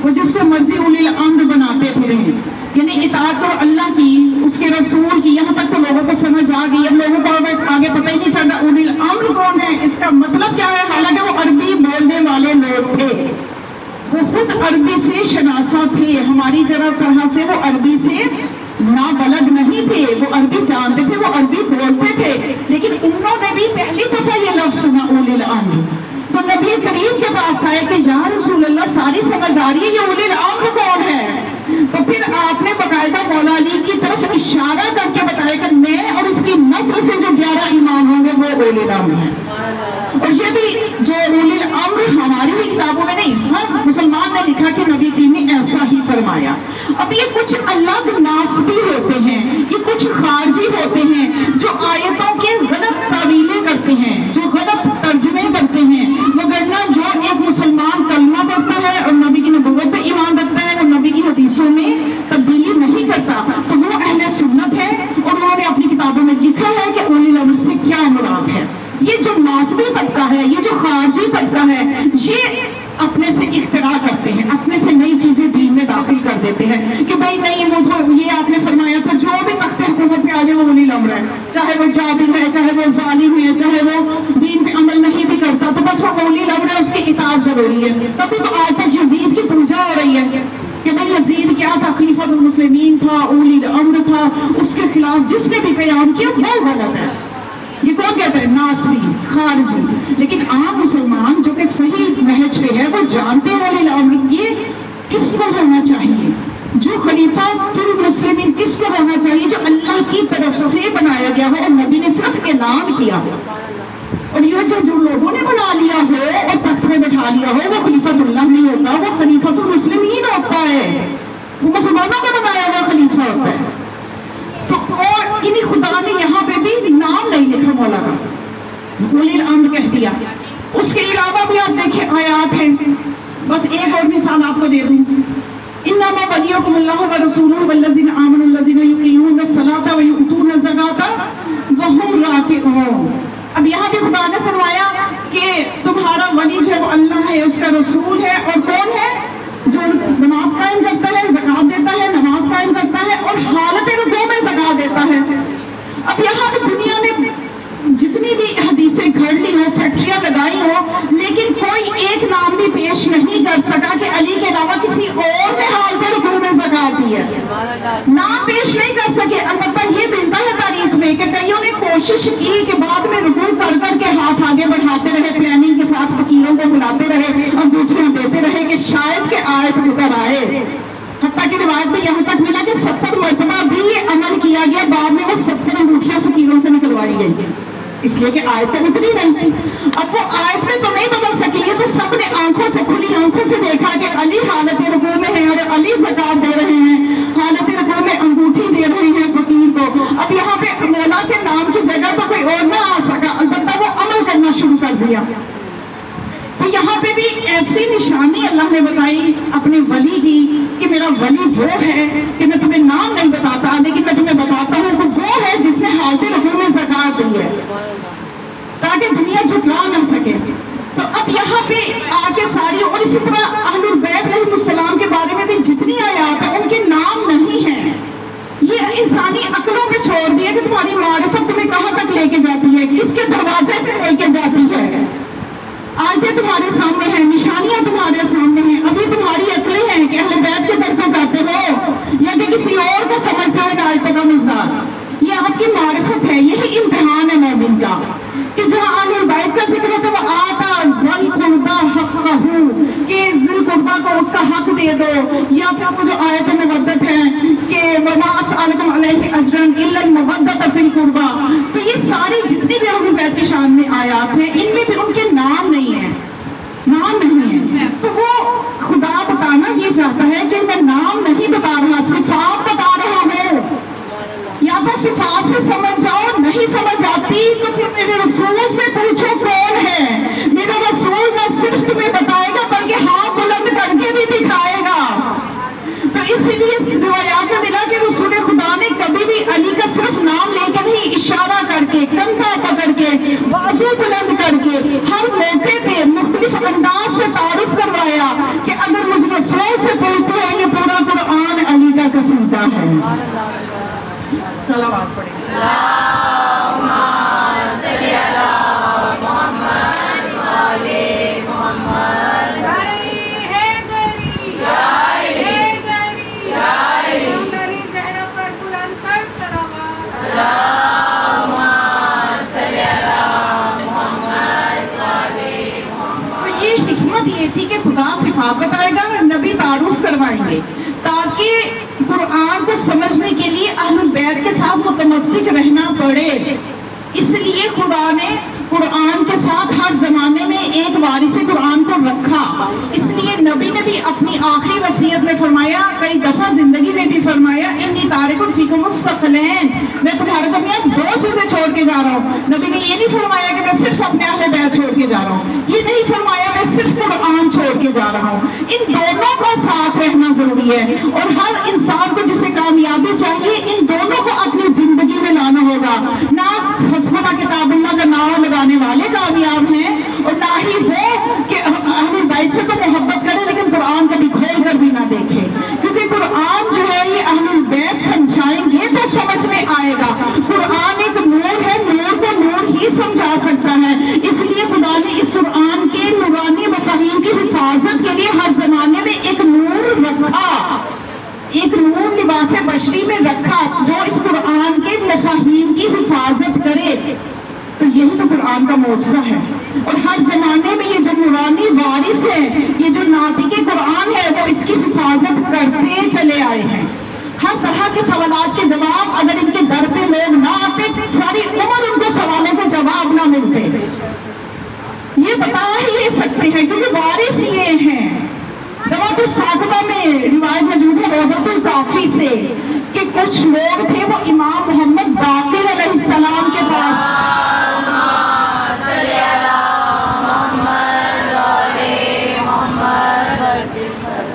وہ جس کو مرضی اولی الامر بناتے پھرے ہیں، یعنی اطاعت کرو اللہ کی، اس کے رسول کی۔ یہاں تک تو لوگوں کو سمجھ آ گئی، اب لوگوں کو آگے پتہ ہی نہیں چل رہا اولی الامر کون ہے، اس کا مطلب کیا ہے، حالانکہ وہ عربی بولنے والے لوگ تھے، وہ خود عربی سے شناسا تھے، ہماری طرح سے وہ عربی سے نابلد نہیں تھے، وہ عربی جانتے تھے، وہ عربی بولتے تھے، لیکن انہوں نے بھی پہلی دفعہ یہ لفظ سنا اولی الامر۔ تو نبی کریم کے پاس آئے کہ یا رسول اللہ ساری سمجھ آ رہی ہے یہ اولی الامر کون ہے؟ تو پھر آپ نے باقاعدہ مولا علی کی طرف اشارہ کر کے بتایا کہ میں اور اس کی نسل سے جو 11 امام ہوں گے وہ اولی الامر ہیں۔ اور یہ بھی جو اولی الامر ہماری بھی کتابوں میں نہیں، ہر مسلمان نے لکھا کہ نبی کریم نے ایسا ہی فرمایا۔ اب یہ کچھ الگ ناسبی ہوتے ہیں، یہ کچھ خارجی ہوتے ہیں جو آیتوں کے غلط تعویلیں کرتے ہیں، جو غلط ترجمے کرتے ہیں، وگرنہ جو ایک مسلمان کلمہ پڑھتا ہے اور نبی کی نبوت پہ ایمان رکھتا ہے اور نبی کی حدیثوں میں تبدیلی نہیں کرتا تو وہ اہل سنت ہے، اور انہوں نے اپنی کتابوں میں لکھا ہے کہ اولی الامر سے کیا مراد ہے۔ یہ جو ناسبی طبقہ ہے، یہ جو خارجی طبقہ ہے، یہ اپنے سے اختراع کرتے ہیں، اپنے سے نئی چیزیں دین میں داخل کر دیتے ہیں کہ بھائی نہیں وہ یہ آپ نے فرمایا تھا جو بھی تخت حکومت پہ آ جائے وہ اولی الامر ہے، چاہے وہ جابر ہے، چاہے وہ ظالم ہے، چاہے وہ دین پہ عمل نہیں بھی کرتا، تو بس وہ اولی الامر ہے، اس کی اطاعت ضروری ہے۔ تبھی تو آج تک یزید کی پوجا ہو رہی ہے کہ بھائی یزید کیا تھا، خلیفۃ المسلمین تھا، اولی الامر تھا، اس کے خلاف جس نے بھی قیام کیا وہ غلط ہے۔ یہ کون کہتا ہے؟ ناسبی، خارجی۔ لیکن عام مسلمان جو کہ صحیح نہج پہ ہے وہ جانتے ہیں اولی الامر یہ کس پر ہونا چاہیے، جو خلیفہ المسلمین کس کو ہونا چاہیے؟ جو اللہ کی طرف سے بنایا گیا ہو اور نبی نے صرف اعلان کیا ہو. اور یہ جو لوگوں نے بنا لیا ہو اور تخت میں بٹھا لیا ہو وہ خلیفۃ اللہ نہیں ہوتا، وہ خلیفۃ المسلمین ہوتا ہے، وہ مسلمانوں کا بنایا ہوا خلیفہ ہوتا ہے. تو اور انہیں خدا نے یہاں پہ بھی نام نہیں لکھا مولا کا، اولی الامر کہہ دیا. اس کے علاوہ بھی آپ دیکھیں آیات ہیں، بس ایک اور مثال آپ کو دے دوں. انما ولیکم اللہ ورسولہ والذین آمنوا الذین یقیمون الصلاۃ ویؤتون الزکاۃ وہم راکعون. اب یہاں بھی خدا نے فرمایا کہ تمہارا ولی جو ہے وہ اللہ ہے، اس کا رسول ہے، اور کون ہے؟ جو نماز قائم کرتا ہے، زکوٰۃ دیتا ہے، نماز قائم کرتا ہے اور حالت رکوع میں زکوٰۃ دیتا ہے. اب یہاں پہ دنیا نے جتنی بھی حدیثیں گھڑ لی ہو، فیکٹریاں لگائی ہو، لیکن کوئی ایک نام بھی پیش نہیں کر سکا کہ علی کے علاوہ کسی اور نے حالت رکوع میں زکوٰۃ دی ہے. نام پیش نہیں کر سکے. البتہ یہ ملتا ہے تاریخ میں کہ کئیوں نے کوشش کی کہ بعد میں رکوع کر کر کے ہاتھ آگے بڑھاتے رہے، پلاننگ کے ساتھ فقیروں کو بلاتے رہے، انگوٹھیاں دیتے رہے کہ شاید کہ آیت اتر آئے. حتیٰ کہ روایت میں یہاں تک ملا کہ 70 مرتبہ بھی یہ عمل کیا گیا، بعد میں وہ 70 انگوٹھیاں فقیروں سے نکلوائی گئی، اس لیے کہ آیت تو اتنی نہیں. اب وہ آیت میں تو نہیں بدل سکی، یہ تو سب نے آنکھوں سے، کھلی آنکھوں سے دیکھا کہ علی حالت رکوع میں ہے اور علی زکوٰۃ دے رہے ہیں، حالت رکوع میں انگوٹھی دے رہے ہیں فقیر کو. اب یہاں پہ مولا کے نام کی جگہ تو کوئی اور نہ آ سکا، البتہ وہ عمل کرنا شروع کر دیا. تو یہاں پہ بھی ایسی نشانی اللہ نے بتائی اپنے ولی کی کہ میرا ولی وہ ہے کہ میں تمہیں نام نہیں بتاتا، لیکن میں تمہیں بتاتا ہوں کہ وہ ہے جس نے حالت رکوع میں زکوٰۃ دی ہے، تاکہ دنیا جھٹلا نہ سکے. تو اب یہاں پہ آ کے ساری، اور اسی طرح اہل البیت علیہ السلام کے بارے میں بھی جتنی آیات ہیں ان کے نام نہیں ہیں. یہ انسانی عقلوں پہ چھوڑ دیا کہ تمہاری معرفت تمہیں کہاں تک لے کے جاتی ہے، کس کے دروازے پہ لے کے جاتی ہے. آیتیں تمہارے سامنے ہیں، نشانیاں تمہارے سامنے ہیں. ابھی تمہاری عقلیں ہیں کہ اہل بیت کے در پہ جاتے ہو یا کہ کسی اور کو سمجھتے ہو آیتوں کا مزدار. یہ آپ کی معرفت ہے، یہی امتحان ہے مومن کا کہ جہاں اہل البیت کا ذکر ہے تو وہ آتا ذل قربا حقہ، کہ ذل قربا کو اس کا حق دے دو. یا پھر آپ کو جو آیت مودت ہے کہ وما اسألکم علیہ اجرا الا المودۃ فی القربا. تو یہ ساری جتنی بھی اہل البیت کی شان میں آیات ہیں ان میں بھی ان کے نام نہیں ہیں، نام نہیں ہے. تو وہ خدا بتانا یہ چاہتا ہے کہ میں نام نہیں بتا رہا، صفات بتا رہا ہوں. یا تو صفات سے سمجھ جاؤ، نہیں سمجھ آتی تو پھر میرے رسول سے پوچھو کون ہے. میرا رسول نہ صرف تمہیں بتائے گا بلکہ ہاتھ بلند کر کے بھی دکھائے گا. تو اس لیے روایات میں ملا کہ رسول خدا نے کبھی بھی علی کا صرف نام لے کر ہی اشارہ کر کے، کندھا پکڑ کے، بازو بلند کر کے ہر موقع پہ مختلف انداز سے تعارف کروایا کہ اگر مجھ رسول سے پوچھتے ہو یہ پورا قرآن علی کا قصیدہ ہے. صلوات پڑھیں. اللہم صلی علی محمد وعلی محمد. یہ حکمت یہ تھی کہ خدا صفات بتائے گا اور نبی تعارف کروائیں گے تاکہ قرآن کو سمجھنے کے لیے اہل البیت کے ساتھ متمسک رہنا پڑے. اس لیے خدا نے قرآن کے ساتھ ہر زمانے میں ایک وارث قرآن کو رکھا. اس لیے نبی نے بھی اپنی آخری وصیت میں فرمایا، کئی دفعہ زندگی میں بھی فرمایا، انی تارک فیکم الثقلین، میں تمہارے درمیان دو چیزیں چھوڑ کے جا رہا ہوں. نبی نے یہ نہیں فرمایا کہ میں صرف اپنے اہل بیت چھوڑ کے جا رہا ہوں، یہ نہیں فرمایا میں صرف قرآن چھوڑ کے جا رہا ہوں. ان دونوں کا ساتھ رہنا ضروری ہے اور ہر انسان کو جسے کامیابی چاہیے ان دونوں کو اپنی زندگی میں لانا ہوگا. نہ حسبنا کتاب اللہ کا نام لگانے والے کامیاب ہیں اور نہ ہی وہ کہ اہل بیت سے تو محبت کرے لیکن قرآن کبھی کھول کر بھی نہ دیکھے، کیونکہ قرآن جو ہے یہ اہل بیت سمجھائیں گے تو سمجھ میں آئے گا. قرآن ایک نور ہے، نور کو نور ہی سمجھا سکتا ہے. اس لیے خدا نے اس قرآن کے نورانی مفاہیم کی حفاظت کے لیے ہر زمانے میں ایک نور رکھا، ایک نور لباس بشری میں رکھا جو اس قرآن کے مفاہیم کی حفاظت کرے. تو یہی تو قرآن کا معجزہ ہے، اور ہر زمانے میں یہ جو نورانی وارث ہے، یہ جو ناطق قرآن ہے، وہ اس کی حفاظت کرتے چلے آئے ہیں۔ ہر طرح کے سوالات کے جواب اگر ان کے در پہ لوگ نہ آتے، ساری عمر ان کو سوالوں کے جواب نہ ملتے۔ یہ بتا ہی نہیں سکتے ہیں کیونکہ وارث یہ ہیں۔ روایت الصادقہ میں روایت موجود ہے روضۃ الکافی سے کہ کچھ لوگ تھے، وہ امام محمد باقر علیہ السلام کے پاس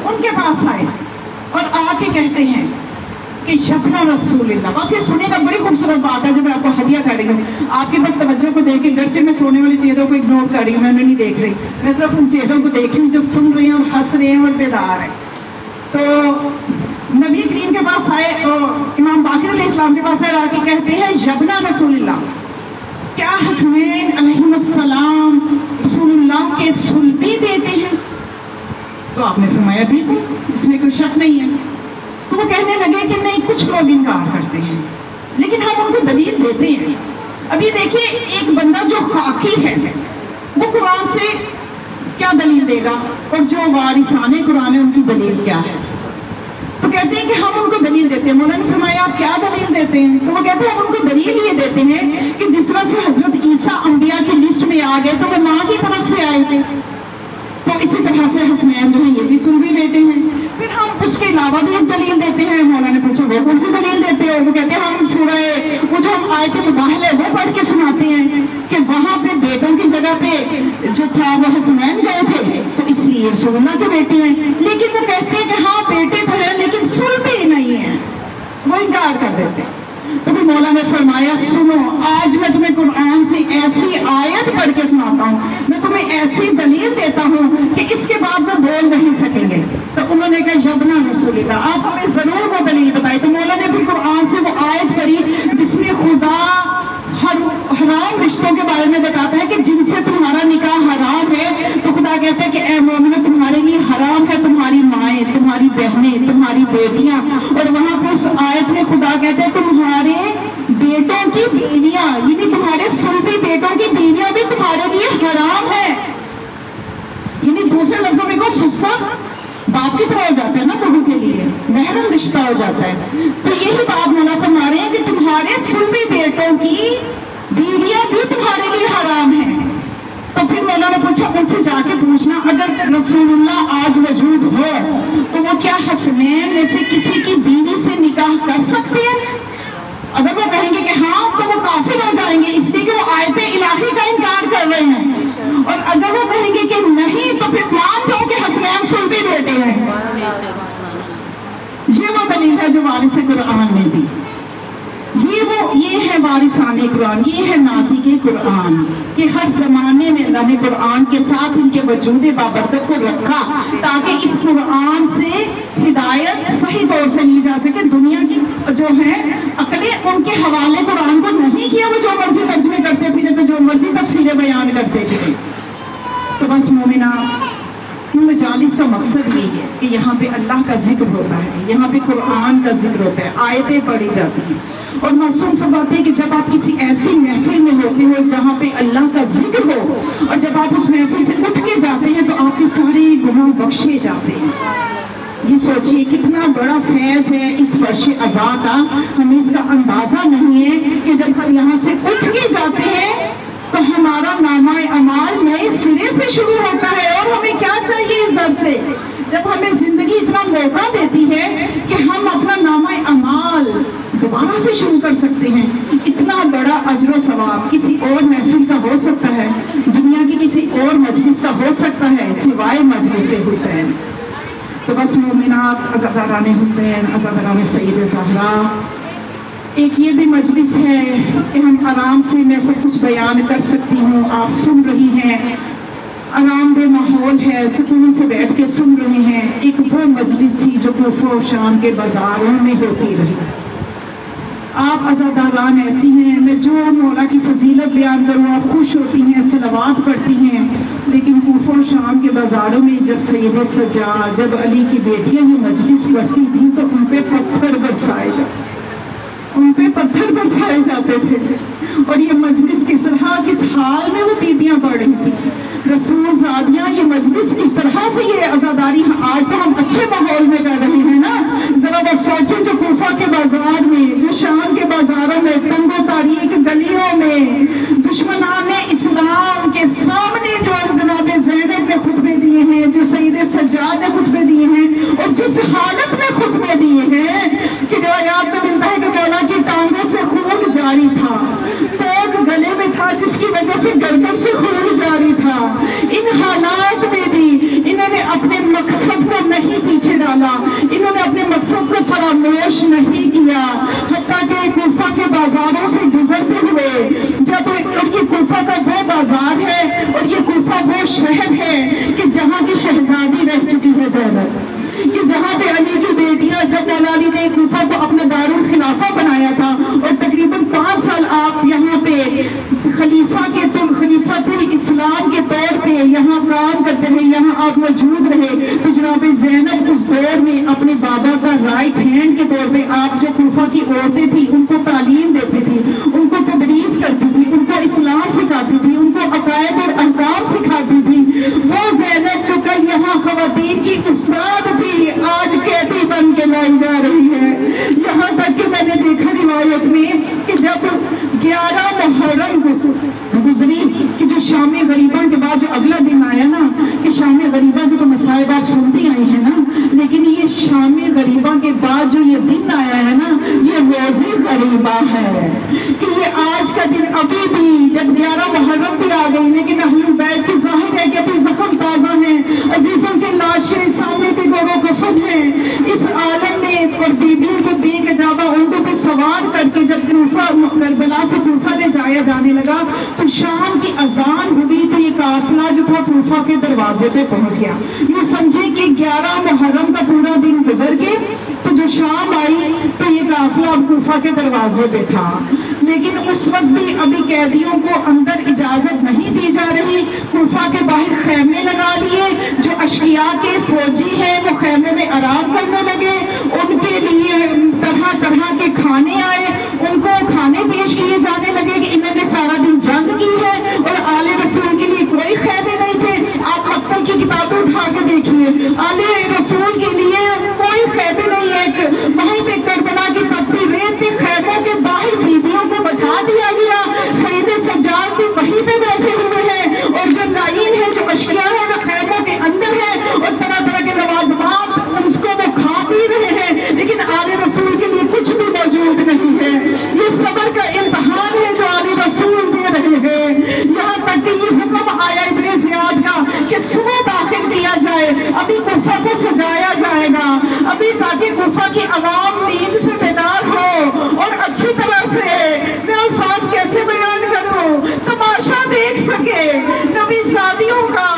ان کے پاس آئے اور آ کے کہتے ہیں کہ یبنا رسول اللہ، بس یہ سنیں گا، بڑی خوبصورت بات ہے جو میں آپ کو ہدیہ کریں گے۔ آپ کی بس توجہ کو دیکھ کے گرچہ میں سونے والی چہروں کو اگنور کر رہی ہوں، میں نہیں دیکھ رہی، میں صرف ان چہروں کو دیکھ رہی ہوں جو سن رہی ہیں اور ہنس رہے ہیں اور بیدار ہیں۔ تو نبی کریم کے پاس آئے اور امام باقر علیہ السلام کے پاس آئے، آ کے کہتے ہیں یبنا رسول اللہ، کیا حسنین علیہ السلام رسول اللہ کے صلبی بیٹے ہیں؟ تو آپ نے فرمایا بالکل، اس میں کوئی شک نہیں ہے۔ تو وہ کہنے لگے کہ نہیں، کچھ لوگ انکار کرتے ہیں لیکن ہم ان کو دلیل دیتے ہیں۔ اب یہ دیکھیے، ایک بندہ جو خاکی ہے وہ قرآن سے کیا دلیل دے گا، اور جو وارثان قرآن ہے ان کی دلیل کیا ہے؟ تو کہتے ہیں کہ ہم ان کو دلیل دیتے ہیں۔ مولانا نے فرمایا آپ کیا دلیل دیتے ہیں؟ تو وہ کہتے ہیں ہم ان کو دلیل یہ دیتے ہیں کہ جس طرح سے حضرت عیسیٰ انبیاء کی لسٹ میں آ گئے تو وہ ماں کی طرف سے آئے تھے، تو اسی طرح سے حسنین جو ہیں یہ بھی صلبی بیٹے ہیں۔ پھر ہم اس کے علاوہ بھی ایک دلیل دیتے ہیں۔ مولانا نے پوچھا وہ کون سی دلیل دیتے ہو؟ وہ کہتے ہیں ہم سورہ وہ جو ہم آیت مباہلہ ہے وہ پڑھ کے سناتے ہیں کہ وہاں پہ بیٹوں کی جگہ پہ جو تھا وہ حسنین گئے تھے، تو اس لیے رسول اللہ کے بیٹے ہیں۔ لیکن وہ کہتے ہیں کہ ہاں بیٹے تو ہیں لیکن صلبی نہیں ہیں، وہ انکار کر دیتے ہیں۔ تو پھر مولا نے فرمایا سنو، آج میں تمہیں قرآن سے ایسی آیت پڑھ کے سناتا ہوں، میں تمہیں ایسی دلیل دیتا ہوں کہ اس کے بعد وہ بول نہیں سکیں گے۔ تو انہوں نے کہا یبنا رسول اللہ، آپ ہمیں ضرور وہ دلیل بتائی۔ تو مولا نے پھر قرآن سے وہ آیت پڑھی جس میں خدا حرام رشتوں کے بارے میں بتاتا ہے کہ جن سے تمہارا نکاح حرام ہے، تو خدا کہتا ہے کہ اے مومنو تمہارے لیے حرام ہے تمہاری مائیں، تمہاری بہنیں، تمہاری بیٹیاں، اور وہاں پر اس آیت میں خدا کہتا ہے تمہارے بیٹوں کی بیویاں، یعنی تمہارے صلبی بیٹوں کی بیویاں بھی تمہارے لیے حرام ہے۔ یعنی دوسرے لفظوں میں کوئی سسا باپ کی طرح ہو جاتا ہے نا بہو کے لیے، محرم رشتہ ہو جاتا ہے۔ تو یہی بات مولا فرما رہے ہیں کہ تمہارے صلبی بیٹوں کی بیویاں بھی تمہارے لیے حرام ہیں۔ تو پھر مولا نے پوچھا ان سے جا کے پوچھنا اگر رسول اللہ آج موجود ہو تو وہ کیا حسنین میں سے کسی کی بیوی سے نکاح کر سکتے ہیں؟ اگر وہ کہیں گے کہ ہاں تو وہ کافر ہو جائیں گے، اس لیے کہ وہ آیت الہی کا انکار کر رہے ہیں، اور اگر وہ کہیں گے کہ نہیں تو پھر مان جاؤ کہ حسنین صلبی بیٹے ہیں۔ یہ وہ دلیل ہے جو وارث قرآن نے دی، یہ ہے وارثان قرآن، یہ ہے ناطق قرآن، کہ ہر زمانے میں اللہ نے قرآن کے ساتھ ان کے وجود بابرکت کو رکھا تاکہ اس قرآن سے ہدایت صحیح طور سے لی جا سکے۔ دنیا کی جو ہے عقلیں ان کے حوالے قرآن کو نہیں کیا، وہ جو مرضی ترجمے کرتے پھرے تو جو مرضی تفسیریں بیان کرتے پھرے۔ تو بس مومنات، مجالس کا مقصد یہ ہے کہ یہاں پہ اللہ کا ذکر ہوتا ہے، یہاں پہ قرآن کا ذکر ہوتا ہے، آیتیں پڑھی جاتی ہیں، اور معصوم فرماتے ہیں کہ جب آپ کسی ایسی محفل میں ہوتے ہو جہاں پہ اللہ کا ذکر ہو، اور جب آپ اس محفل سے اٹھ کے جاتے ہیں تو آپ کے سارے گناہ بخشے جاتے ہیں۔ یہ سوچئے کتنا بڑا فیض ہے اس فرش عزا کا، ہمیں اس کا اندازہ نہیں ہے کہ جب ہم یہاں سے اٹھ کے جاتے ہیں تو ہمارا نامہ اعمال نئے سرے سے شروع ہوتا ہے، اور ہمیں کیا چاہیے اس در سے، جب ہمیں زندگی اتنا موقع دیتی ہے کہ ہم اپنا نامہ اعمال دوبارہ سے شروع کر سکتے ہیں۔ اتنا بڑا اجر و ثواب کسی اور محفل کا ہو سکتا ہے، دنیا کی کسی اور مجلس کا ہو سکتا ہے سوائے مجلس حسین۔ تو بس مومنات، عزاداران حسین، عزاداران سید زہرا، ایک یہ بھی مجلس ہے کہ ہم آرام سے میں سب کچھ بیان کر سکتی ہوں، آپ سن رہی ہیں، آرام دہ ماحول ہے، سکون سے بیٹھ کے سن رہی ہیں۔ ایک وہ مجلس تھی جو کوفہ و شام کے بازاروں میں ہوتی رہی۔ آپ عزاداران ایسی ہیں، میں جو مولا کی فضیلت بیان کروں آپ خوش ہوتی ہیں، صلوات پڑھتی ہیں، لیکن کوفہ و شام کے بازاروں میں جب سید سجاد، جب علی کی بیٹیاں یہ مجلس پڑھتی تھیں تو ان پہ پتھر برسائے جاتے تھے، اور یہ مجلس کس طرح کس حال میں وہ بیبیاں پڑھ رہی تھیں، رسول زادیاں، یہ مجلس کس طرح سے یہ عزاداری آج تو ہم اچھے ماحول میں کر رہے ہیں نا. ذرا وہ سوچیں جو کوفہ کے بازار میں، جو شام کے بازاروں میں، تنگ و تاریک گلیوں میں دشمنان اسلام کے سامنے جو جناب زینب نے خطبے دیے ہیں، جو سید سجاد نے خطبے دیے ہیں، اور جس حالت میں خطبے دیے ہیں کہ روایات میں ملتا ہے کہ مولا کی ٹانگوں سے خون جاری تھا، توق گلے میں تھا جس کی وجہ سے گردن سے خون جاری تھا. ان حالات میں بھی انہوں نے اپنے مقصد کو نہیں پیچھے ڈالا، انہوں نے اپنے مقصد کو فراموش نہیں کیا، حتیٰ کہ کوفہ کے بازاروں سے گزرتے ہوئے جب، اور یہ کوفہ کا وہ بازار ہے اور یہ کوفہ وہ شہر ہے کہ جہاں کی شہزادی رہ چکی ہے زینب، کہ جہاں پہ علی کی بیٹیاں، جب مولا علی نے کوفہ کو اپنا دارالخلافہ بنایا تھا اور تقریباً 5 سال آپ یہاں پہ خلیفۃ الاسلام کے طور پہ یہاں کام کرتے رہے، یہاں آپ موجود رہے، تو جناب زینب اس دور میں اپنے بابا کا رائٹ ہینڈ کے طور پہ آپ جو کوفہ کی عورتیں تھیں ان کو تعلیم دیتی تھی، ان کو تدریس کرتی تھی، ان کو اسلام سکھاتی تھی، ان کو عقائد اور احکام سکھاتی تھی. وہ زینب جو کل یہاں خواتین کی استاد تھی آج قیدی بن کے لائی جا رہی ہے. یہاں تک کہ میں نے دیکھا روایت میں کہ جب 11 محرم گزری کہ جو شام غریبہ کے بعد جو اگلا دن آیا نا، کہ شام غریبہ کے تو مسائب آپ سنتی آئی ہیں نا، لیکن یہ شام غریبہ کے بعد جو یہ دن آیا ہے نا، یہ روز غریبہ ہے کہ یہ آج کا دن ابھی بھی جب 11 محرم بھی آ گئی لیکن اہل بیت کی ظاہر ہے کہ ابھی زخم تازہ ہیں، عزیزوں کی لاشیں سامنے پہ گورو کفن ہیں اس عالم میں، اور بیویوں کو بے اجابہ اونٹوں پہ سوار کر کے جب کربلا سے کوفہ لے جایا جانے لگا تو شام کی اذان ہوئی تو یہ قافلہ جو تھا کوفہ کے دروازے پہ پہنچ گیا. یوں سمجھے کہ 11 محرم کا پورا دن گزر کے تو جو شام آئی تو یہ قافلہ اب کوفہ کے دروازے پہ تھا. لیکن اس وقت بھی ابھی قیدیوں کو اندر اجازت نہیں دی جا رہی. کوفہ کے باہر خیمے لگا لیے، جو اشقیاء کے فوجی ہیں وہ خیمے میں آرام کرنے لگے، ان کے لیے طرح طرح کے کھانے آئے، ان کو کھانے پیش کیے جانے لگے کہ انہوں نے سارا دن جنگ کی ہے اور آل رسول کے لیے کوئی خیمے نہیں تھے. آپ مکتب کی کتابیں اٹھا کے دیکھیے، آل رسول کے لیے کوئی خیمے نہیں ہے. وہیں پہ کربلا کی تپتی ریت کے خیموں کے باہر بیویوں کو بٹھا دیا گیا، سید سجاد بھی وہیں پہ بیٹھے ہوئے ہیں، اور جو لائن ہے، جو اشقیاء ہے وہ خیموں کے اندر ہے، اور طرح طرح کے لوازمات اس کو وہ کھا پی رہے ہیں، لیکن آل رسول کے لیے کچھ بھی موجود نہیں ہے. یہ صبر کا امتحان ہے جو آل رسول دے رہے ہیں. یہاں تک کہ یہ حکم آیا ابن زیاد کا کہ صبح داخل کیا جائے، ابھی کوفہ کو سجایا جائے گا، ابھی تاکہ کوفہ کی عوام نیند سے بیدار ہو اور اچھی طرح سے، میں الفاظ کیسے بیان کروں، تماشا دیکھ سکے نبی زادیوں کا،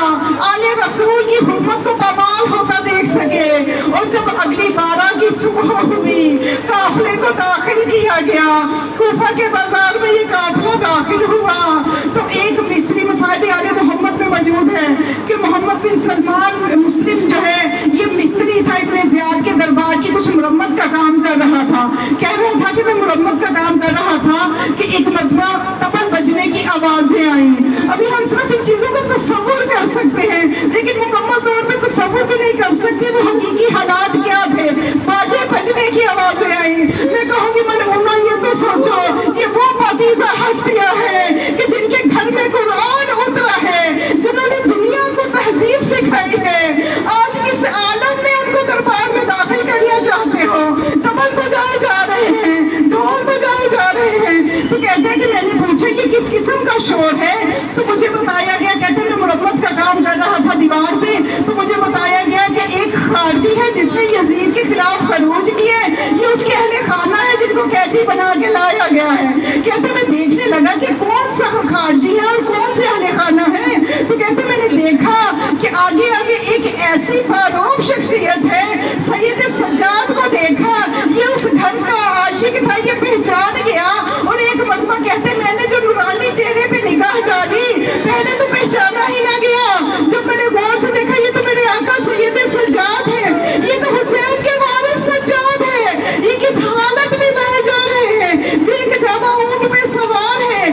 آل رسول کی حکمت کو کمال ہوتا دیکھ سکے. اور جب اگلی 12 کی صبح ہوئی، قافلے کو داخل کیا گیا، کوفہ کے بازار میں یہ قافلہ داخل ہوا تو ایک مستری مصائب آل محمد میں موجود ہے کہ محمد بن سلمان مسلم جو ہے یہ مستری تھا، ابن زیاد کے دربار کی کچھ مرمت کا کام کر رہا تھا. کہہ رہا تھا کہ میں مرمت کا کام کر رہا تھا کہ ایک مرتبہ تبل بجنے کی آوازیں آئیں. ابھی ہم صرف ان چیزوں کو تصور کر سکتے ہیں لیکن مکمل طور پہ تصور بھی نہیں کر سکتے وہ حقیقی حالات کیا تھے. باجے بجنے کی آوازیں آئیں. میں کہوں گی ملعونہ یہ تو سوچو یہ وہ پاکیزہ ہستیاں ہیں کہ جن کے گھر میں قرآن اترا ہے، جنہوں نے دنیا کو تہذیب سکھائی ہے، آج کس عالم میں ان کو دربار میں داخل کرنا چاہتے ہو. تبل بجائے جا رہے ہیں، ڈھول بجائے جا رہے ہیں. تو کہتے ہیں کہ میں نے پوچھا کہ کس قسم کا شور ہے تو مجھے بتایا گیا، کہتے ہیں میں مرمت کا کام کر رہا تھا دیوار پہ تو مجھے بتایا گیا کہ ایک خارجی ہے جس نے یزید کے خلاف خروج کیے، یہ اس کے اہل خانہ ہے جن کو قیدی بنا کے لایا گیا ہے. کہتے میں دیکھنے لگا کہ کون سا خارجی ہے اور کون سے اہل خانہ ہے. تو کہتے میں نے دیکھا کہ آگے آگے ایک ایسی فاروق شخصیت ہے، سید سجاد کو دیکھا، یہ اس گھر کا عاشق تھا، یہ پہچان گیا. اور ایک مرتبہ کہتے میں نے جو نورانی چہرے پہ نگاہ ڈالی پہلے تو پہچانا ہی نہ گیا، جب میں نے غور سے دیکھا یہ تو میرے آقا سید سجاد ہے، یہ تو حسین کے وارث سجاد ہے. یہ کس حالت میں لائے جا رہے ہیں؟ ایک جامع اونٹ پہ سوار ہے،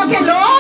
وہاں کے لوگ